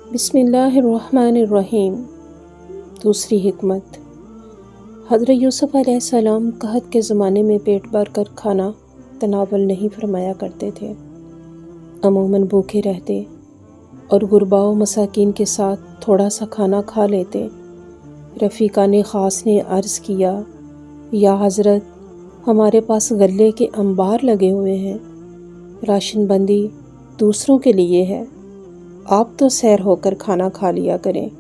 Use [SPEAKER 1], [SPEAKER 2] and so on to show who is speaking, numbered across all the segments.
[SPEAKER 1] बिस्मिल्लाहिर्रहमानिर्रहीम। दूसरी हिकमत। हज़रत यूसुफ़ अलैहिस्सलाम कहत के ज़माने में पेट भर कर खाना तनावल नहीं फरमाया करते थे। अमूमन भूखे रहते और गुरबाओ मसाकीन के साथ थोड़ा सा खाना खा लेते। रफ़ीक़ान ख़ास ने अर्ज़ किया, या हज़रत, हमारे पास गल्ले के अंबार लगे हुए हैं, राशन बंदी दूसरों के लिए है, आप तो सैर होकर खाना खा लिया करें।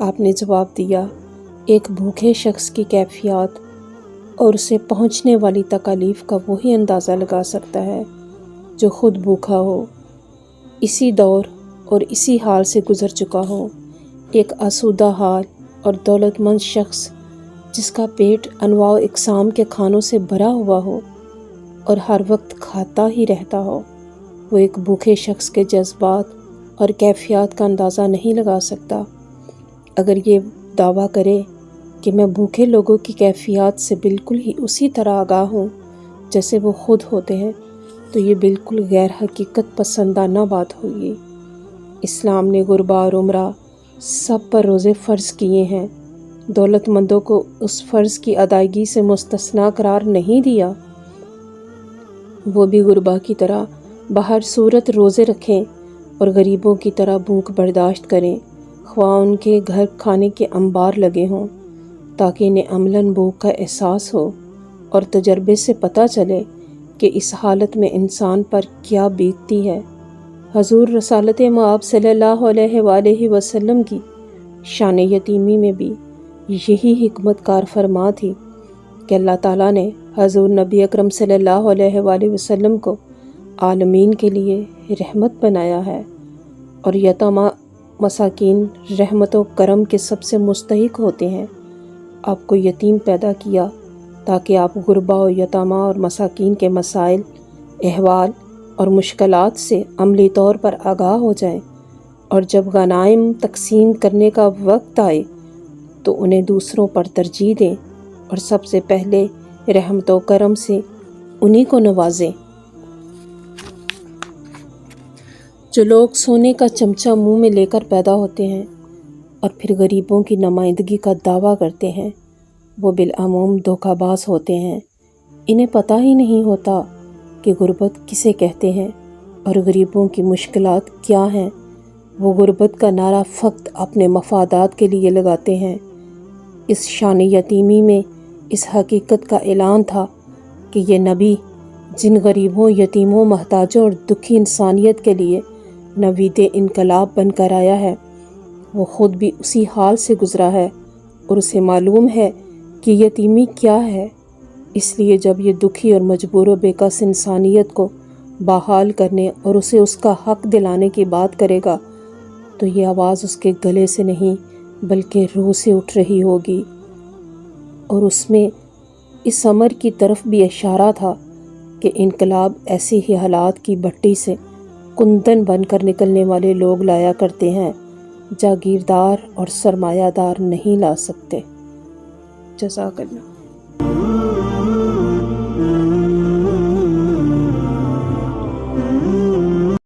[SPEAKER 1] आपने जवाब दिया, एक भूखे शख्स की कैफियत और उसे पहुंचने वाली तकालीफ का वही अंदाज़ा लगा सकता है जो ख़ुद भूखा हो, इसी दौर और इसी हाल से गुज़र चुका हो। एक आसूदा हाल और दौलतमंद शख्स जिसका पेट अनवाउ इक़साम के खानों से भरा हुआ हो और हर वक्त खाता ही रहता हो, वो एक भूखे शख्स के जज्बात और कैफियत का अंदाज़ा नहीं लगा सकता। अगर ये दावा करे कि मैं भूखे लोगों की कैफियत से बिल्कुल ही उसी तरह आगाह हूँ जैसे वो ख़ुद होते हैं, तो ये बिल्कुल गैर हकीकत पसंदाना बात होगी। इस्लाम ने गुरबा और उमरा सब पर रोज़े फ़र्ज़ किए हैं। दौलतमंदों को उस फ़र्ज़ की अदायगी से मुस्तस्ना करार नहीं दिया। वो भी गुरबा की तरह बहर सूरत रोज़े रखें और गरीबों की तरह भूख बर्दाश्त करें, ख्वाह उनके घर खाने के अंबार लगे हों, ताकि इन्हें अमलन भूख का एहसास हो और तजर्बे से पता चले कि इस हालत में इंसान पर क्या बीतती है। हजूर रसालत मआब सल्लल्लाहु अलैहि वसल्लम की शान यतीमी में भी यही हिकमत कार फरमा थी कि अल्लाह ताला ने हजूर नबी अकरम सल्लल्लाहु अलैहि वसल्लम को आलमीन के लिए रहमत बनाया है, और यतामा मसाकीन रहमत व करम के सबसे मुस्तहिक होते हैं। आपको यतीम पैदा किया ताकि आप गुरबा और यतामा और मसाकीन के मसाइल, अहवाल और मुश्किलात से अमली तौर पर आगाह हो जाएं, और जब गनाइम तकसीम करने का वक्त आए तो उन्हें दूसरों पर तरजीह दें और सबसे पहले रहमत व करम से उन्हीं को नवाजें। जो लोग सोने का चमचा मुंह में लेकर पैदा होते हैं और फिर गरीबों की नुमाइंदगी का दावा करते हैं, वो बिलअमूम धोखाबाज होते हैं। इन्हें पता ही नहीं होता कि गुर्बत किसे कहते हैं और गरीबों की मुश्किलात क्या हैं। वो गुर्बत का नारा फ़क्त अपने मफादात के लिए लगाते हैं। इस शान यतीमी में इस हकीकत का ऐलान था कि ये नबी जिन गरीबों, यतीमों, महताजों और दुखी इंसानियत के लिए नवीद इनकलाब बनकर आया है, वो ख़ुद भी उसी हाल से गुज़रा है और उसे मालूम है कि यतीमी क्या है। इसलिए जब ये दुखी और मजबूर व बेकस इंसानियत को बहाल करने और उसे उसका हक़ दिलाने की बात करेगा, तो ये आवाज़ उसके गले से नहीं बल्कि रूह से उठ रही होगी। और उसमें इस अमर की तरफ भी इशारा था कि इनकलाब ऐसे ही हालात की भट्टी से कुंदन बनकर निकलने वाले लोग लाया करते हैं, जागीरदार और सरमायादार नहीं ला सकते। जज़ाकल्लाह।